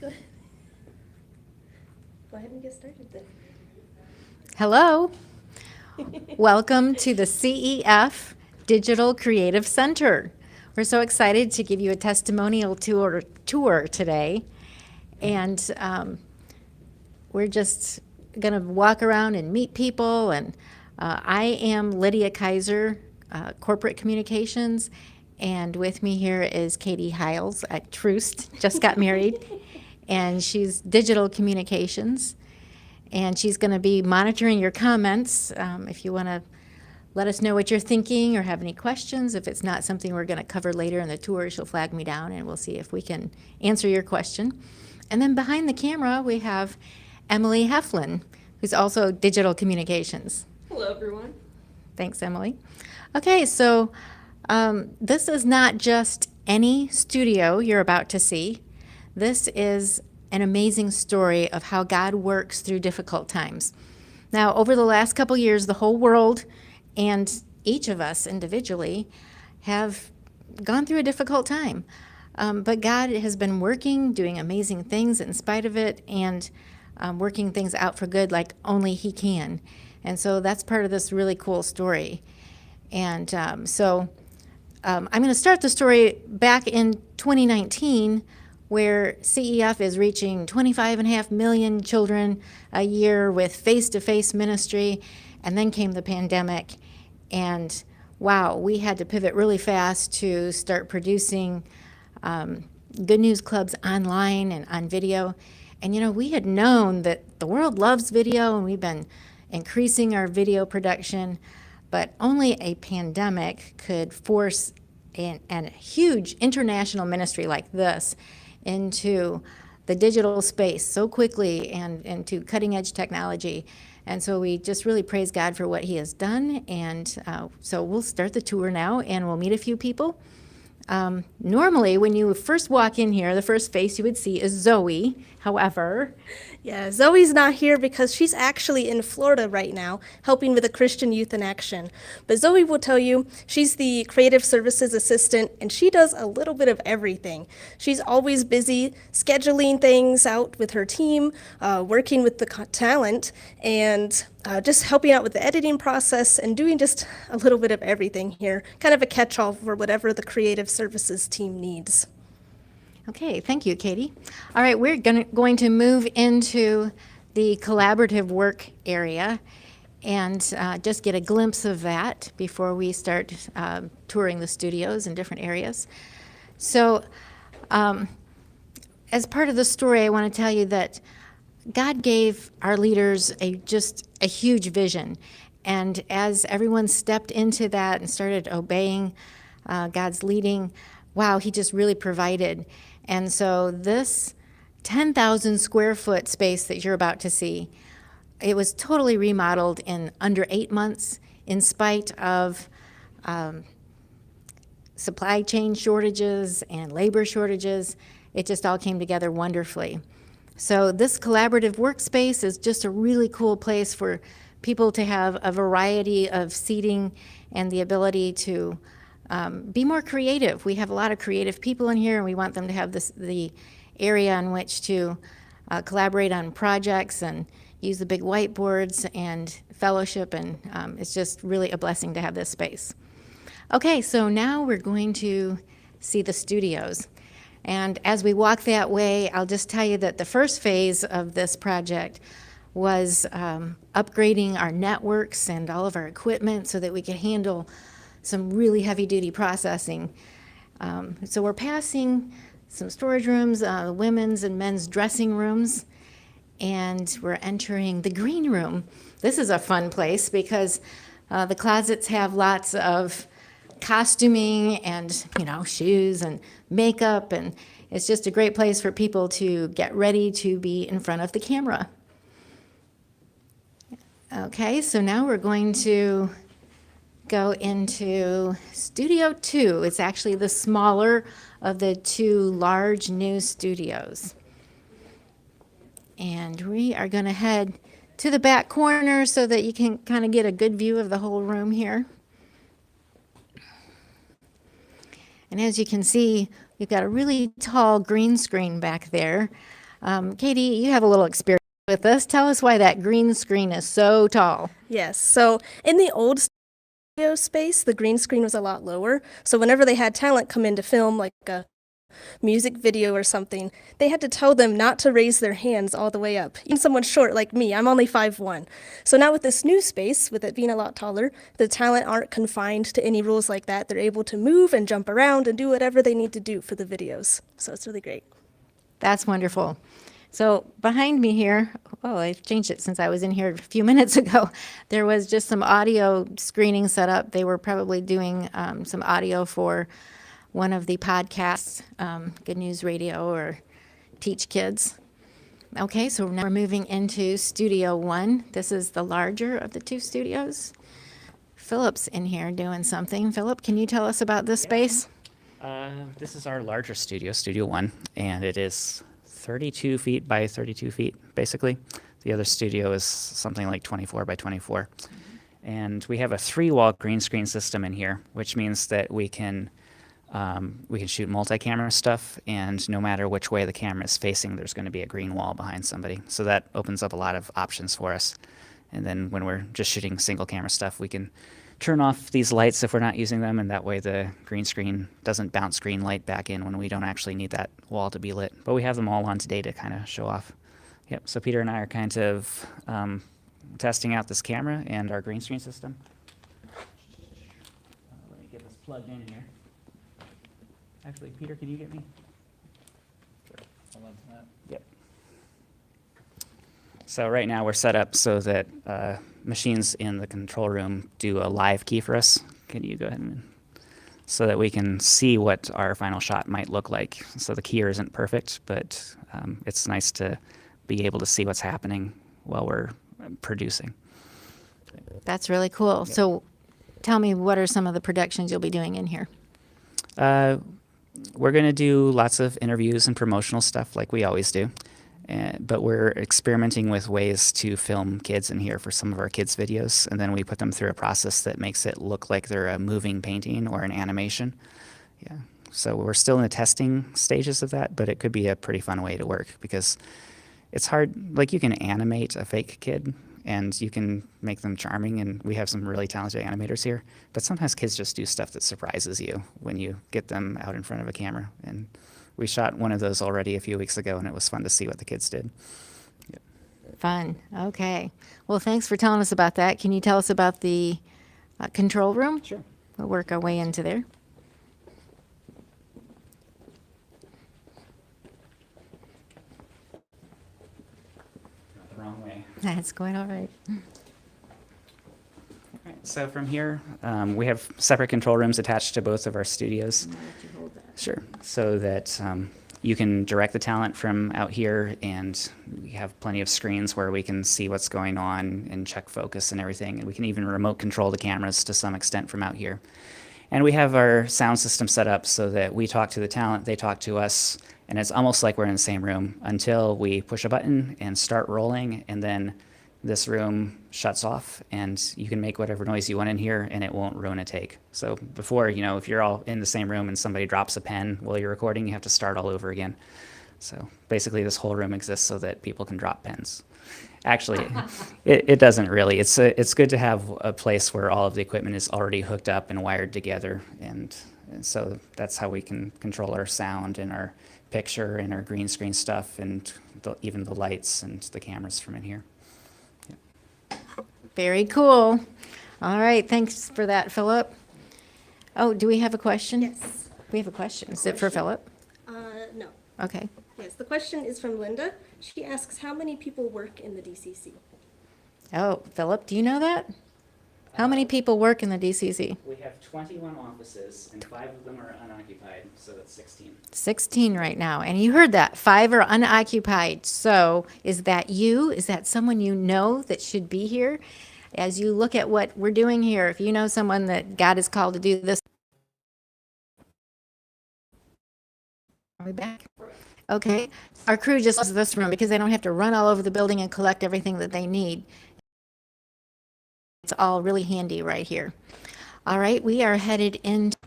Go ahead and get started then. Hello. Welcome to the CEF Digital Creative Center. We're so excited to give you a testimonial tour today. And we're just going to walk around and meet people. And I am Lydia Kaiser, Corporate Communications. And with me here is Katie Hiles at Troost, just got married. And she's Digital Communications. And she's going to be monitoring your comments. If you want to let us know what you're thinking or have any questions. If it's not something we're going to cover later in the tour, she'll flag me down and we'll see if we can answer your question. And then behind the camera, we have Emily Heflin, who's also Digital Communications. Hello, everyone. Thanks, Emily. Okay, so this is not just any studio you're about to see. This is an amazing story of how God works through difficult times. Now, over the last couple years, the whole world and each of us individually have gone through a difficult time. But God has been working, doing amazing things in spite of it, and working things out for good like only He can. And so that's part of this really cool story. And I'm going to start the story back in 2019, where CEF is reaching 25.5 million children a year with face-to-face ministry, and then came the pandemic. And wow, we had to pivot really fast to start producing Good News Clubs online and on video. And we had known that the world loves video, and we've been increasing our video production, but only a pandemic could force a huge international ministry like this into the digital space so quickly and into cutting edge technology. And so we just really praise God for what He has done. And so we'll start the tour now and we'll meet a few people. Normally, when you first walk in here, the first face you would see is Zoe. However, Yeah, Zoe's not here because she's actually in Florida right now, helping with the Christian Youth in Action. But Zoe will tell you she's the creative services assistant, and she does a little bit of everything. She's always busy scheduling things out with her team, working with the talent, and just helping out with the editing process and doing just a little bit of everything here. Kind of a catch-all for whatever the creative services team needs. okay, thank you, Katie. All right, we're going to move into the collaborative work area and just get a glimpse of that before we start touring the studios in different areas. So, as part of the story, I want to tell you that God gave our leaders just a huge vision. And as everyone stepped into that and started obeying God's leading, wow, He just really provided. And so this 10,000 square foot space that you're about to see, it was totally remodeled in under 8 months in spite of supply chain shortages and labor shortages. It just all came together wonderfully. So this collaborative workspace is just a really cool place for people to have a variety of seating and the ability to be more creative. We have a lot of creative people in here, and we want them to have the area in which to collaborate on projects and use the big whiteboards and fellowship, and it's just really a blessing to have this space. Okay, so now we're going to see the studios. And as we walk that way, I'll just tell you that the first phase of this project was upgrading our networks and all of our equipment so that we could handle some really heavy-duty processing. So we're passing some storage rooms, women's and men's dressing rooms, and we're entering the green room. This is a fun place because the closets have lots of costuming and shoes and makeup, and it's just a great place for people to get ready to be in front of the camera. Okay, so now we're going to go into Studio 2. It's actually the smaller of the two large new studios. And we are going to head to the back corner so that you can kind of get a good view of the whole room here. And as you can see, we've got a really tall green screen back there. Katie, you have a little experience with this. Tell us why that green screen is so tall. Yes, so in the old studio space, the green screen was a lot lower. So whenever they had talent come in to film like a music video or something, they had to tell them not to raise their hands all the way up. Even someone short like me, I'm only 5'1". So now with this new space, with it being a lot taller, the talent aren't confined to any rules like that. They're able to move and jump around and do whatever they need to do for the videos. So it's really great. That's wonderful. So behind me here, oh, I've changed it since I was in here a few minutes ago. There was just some audio screening set up. They were probably doing some audio for one of the podcasts, Good News Radio or Teach Kids. Okay, so now we're moving into Studio 1. This is the larger of the two studios. Philip's in here doing something. Philip, can you tell us about this space? This is our larger studio, Studio 1, and it is 32 feet by 32 feet, basically. The other studio is something like 24 by 24. And we have a 3-wall green screen system in here, which means that we can shoot multi-camera stuff, and no matter which way the camera is facing, there's going to be a green wall behind somebody. So that opens up a lot of options for us. And then when we're just shooting single camera stuff, we can turn off these lights if we're not using them, and that way the green screen doesn't bounce green light back in when we don't actually need that wall to be lit. But we have them all on today to kind of show off. Yep, so Peter and I are kind of testing out this camera and our green screen system. Let me get this plugged in here. Actually, Peter, can you get me? Hold on to that. Yep. So right now we're set up so that machines in the control room do a live key for us. Can you go ahead and so that we can see what our final shot might look like. So the keyer isn't perfect, but it's nice to be able to see what's happening while we're producing. That's really cool. Yep. So tell me, what are some of the productions you'll be doing in here? We're going to do lots of interviews and promotional stuff like we always do. But we're experimenting with ways to film kids in here for some of our kids' videos, and then we put them through a process that makes it look like they're a moving painting or an animation. Yeah. So we're still in the testing stages of that, but it could be a pretty fun way to work because it's hard. Like, you can animate a fake kid and you can make them charming, and we have some really talented animators here, but sometimes kids just do stuff that surprises you when you get them out in front of a camera. And we shot one of those already a few weeks ago, and it was fun to see what the kids did. Yep. Fun. Okay. Well, thanks for telling us about that. Can you tell us about the control room? Sure. We'll work our way into there. The wrong way. That's going all right. So from here, we have separate control rooms attached to both of our studios. Sure. So that you can direct the talent from out here, and we have plenty of screens where we can see what's going on and check focus and everything. And we can even remote control the cameras to some extent from out here. And we have our sound system set up so that we talk to the talent, they talk to us, and it's almost like we're in the same room until we push a button and start rolling, and then this room shuts off and you can make whatever noise you want in here and it won't ruin a take. So before, if you're all in the same room and somebody drops a pen while you're recording, you have to start all over again. So basically this whole room exists so that people can drop pens. Actually, it doesn't really. It's good to have a place where all of the equipment is already hooked up and wired together, and so that's how we can control our sound and our picture and our green screen stuff, and even the lights and the cameras from in here. Very cool. All right. Thanks for that, Philip. Oh, do we have a question? Yes. We have a question. Is it for Philip? No. Okay. Yes, the question is from Linda. She asks, how many people work in the DCC? Oh, Philip, do you know that? How many people work in the DCC? We have 21 offices, and 5 of them are unoccupied, so that's 16. 16 right now. And you heard that. 5 are unoccupied. So is that you? Is that someone you know that should be here? As you look at what we're doing here, if you know someone that God has called to do this. Are we back? Okay. Our crew just loves this room because they don't have to run all over the building and collect everything that they need. It's all really handy right here. All right, we are headed into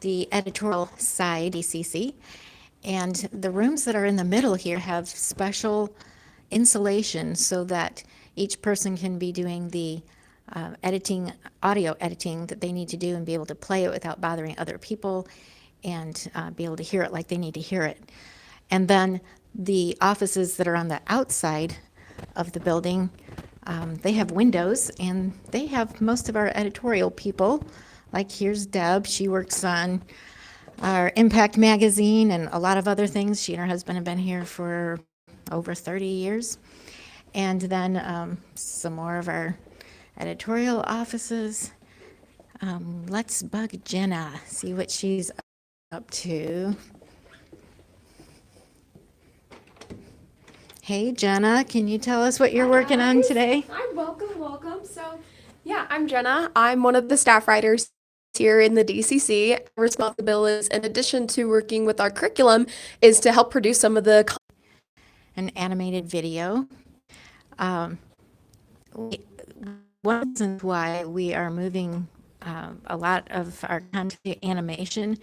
the editorial side, DCC, And the rooms that are in the middle here have special insulation so that each person can be doing the audio editing that they need to do and be able to play it without bothering other people and be able to hear it like they need to hear it. And then the offices that are on the outside of the building, they have windows and they have most of our editorial people. Like here's Deb, she works on our Impact magazine and a lot of other things. She and her husband have been here for over 30 years. And then some more of our editorial offices. Let's bug Jenna, see what she's up to. Hey, Jenna, can you tell us what you're working on today? Hi, welcome. So, yeah, I'm Jenna. I'm one of the staff writers here in the DCC. Our responsibility, in addition to working with our curriculum, is to help produce some of the An animated video. One of the reasons why we are moving a lot of our content to animation,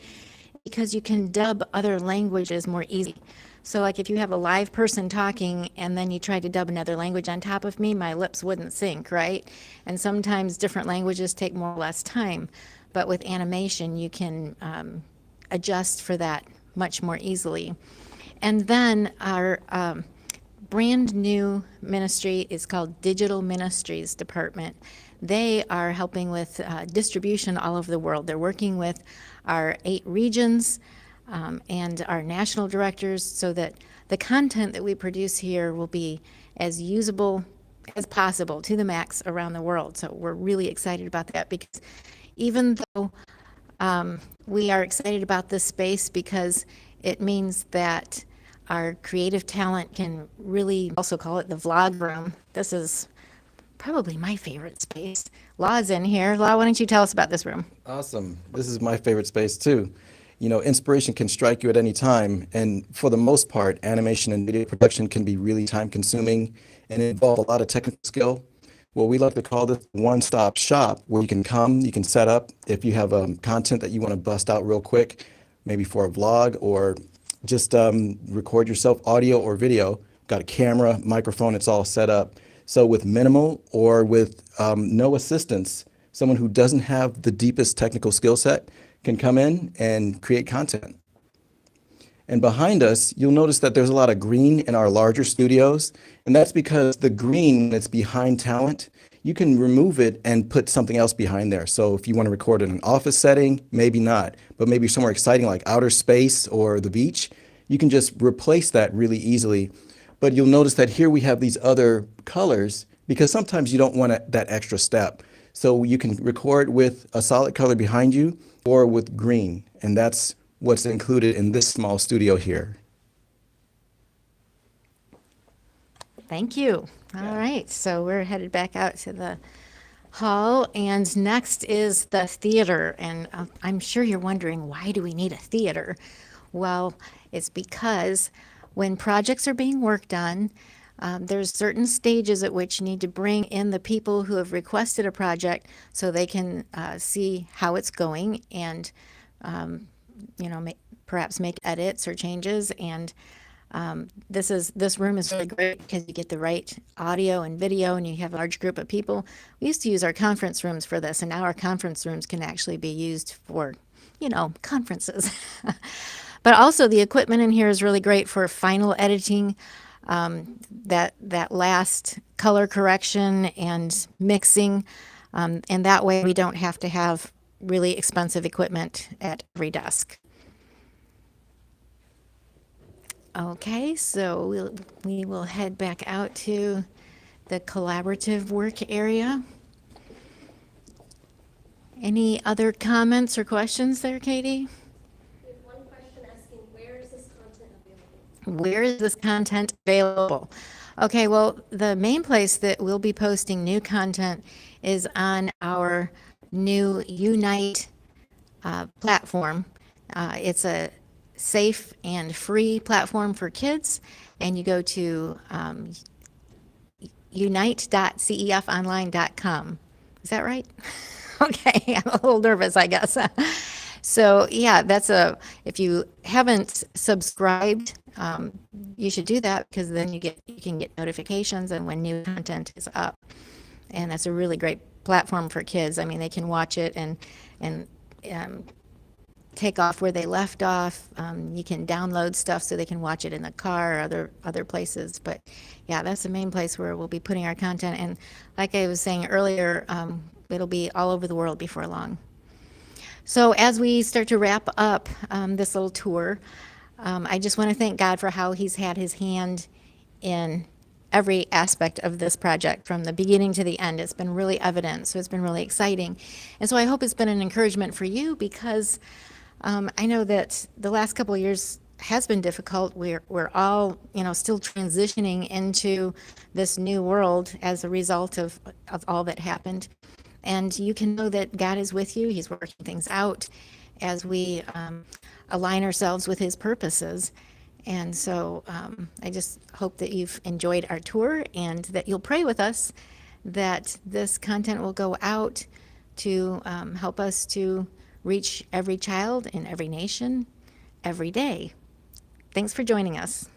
because you can dub other languages more easily. So like if you have a live person talking and then you try to dub another language on top of me, my lips wouldn't sync, right? And sometimes different languages take more or less time. But with animation, you can adjust for that much more easily. And then our brand new ministry is called Digital Ministries Department. They are helping with distribution all over the world. They're working with our 8 regions and our national directors so that the content that we produce here will be as usable as possible to the max around the world. So we're really excited about that, because even though we are excited about this space because it means that our creative talent can really, also call it the vlog room. This is probably my favorite space. Law's in here. Law, why don't you tell us about this room? Awesome. This is my favorite space too. You know, inspiration can strike you at any time. And for the most part, animation and video production can be really time consuming and involve a lot of technical skill. Well, we like to call this one-stop shop, where you can come, you can set up if you have content that you want to bust out real quick, maybe for a vlog, or just record yourself audio or video. Got a camera, microphone, it's all set up. So with minimal or with no assistance, someone who doesn't have the deepest technical skill set can come in and create content. And behind us, you'll notice that there's a lot of green in our larger studios. And that's because the green that's behind talent, you can remove it and put something else behind there. So if you want to record in an office setting, maybe not, but maybe somewhere exciting like outer space or the beach, you can just replace that really easily. But you'll notice that here we have these other colors because sometimes you don't want that extra step. So you can record with a solid color behind you or with green. And that's what's included in this small studio here. Thank you. All right, so we're headed back out to the hall, and next is the theater. And I'm sure you're wondering, why do we need a theater? Well, it's because when projects are being worked on, there's certain stages at which you need to bring in the people who have requested a project so they can see how it's going and perhaps make edits or changes. And this room is really great because you get the right audio and video and you have a large group of people. We used to use our conference rooms for this, and now our conference rooms can actually be used for, conferences. But also the equipment in here is really great for final editing, that last color correction and mixing. And that way we don't have to have really expensive equipment at every desk. Okay, so we will head back out to the collaborative work area. Any other comments or questions there, Katie? We have one question asking, where is this content available? Where is this content available? Okay, well, the main place that we'll be posting new content is on our new Unite platform. It's a safe and free platform for kids, and you go to unite.cefonline.com. Is that right? Okay, I'm a little nervous, I guess. So yeah, if you haven't subscribed, you should do that, because then you can get notifications and when new content is up. And that's a really great platform for kids. I mean, they can watch it and take off where they left off. You can download stuff so they can watch it in the car or other places. But yeah, that's the main place where we'll be putting our content. And like I was saying earlier, it'll be all over the world before long. So as we start to wrap up this little tour, I just want to thank God for how He's had His hand in every aspect of this project from the beginning to the end. It's been really evident, so it's been really exciting. And so I hope it's been an encouragement for you, because I know that the last couple of years has been difficult. We're all, still transitioning into this new world as a result of all that happened. And you can know that God is with you. He's working things out as we align ourselves with His purposes. And so I just hope that you've enjoyed our tour and that you'll pray with us that this content will go out to help us to reach every child in every nation every day. Thanks for joining us.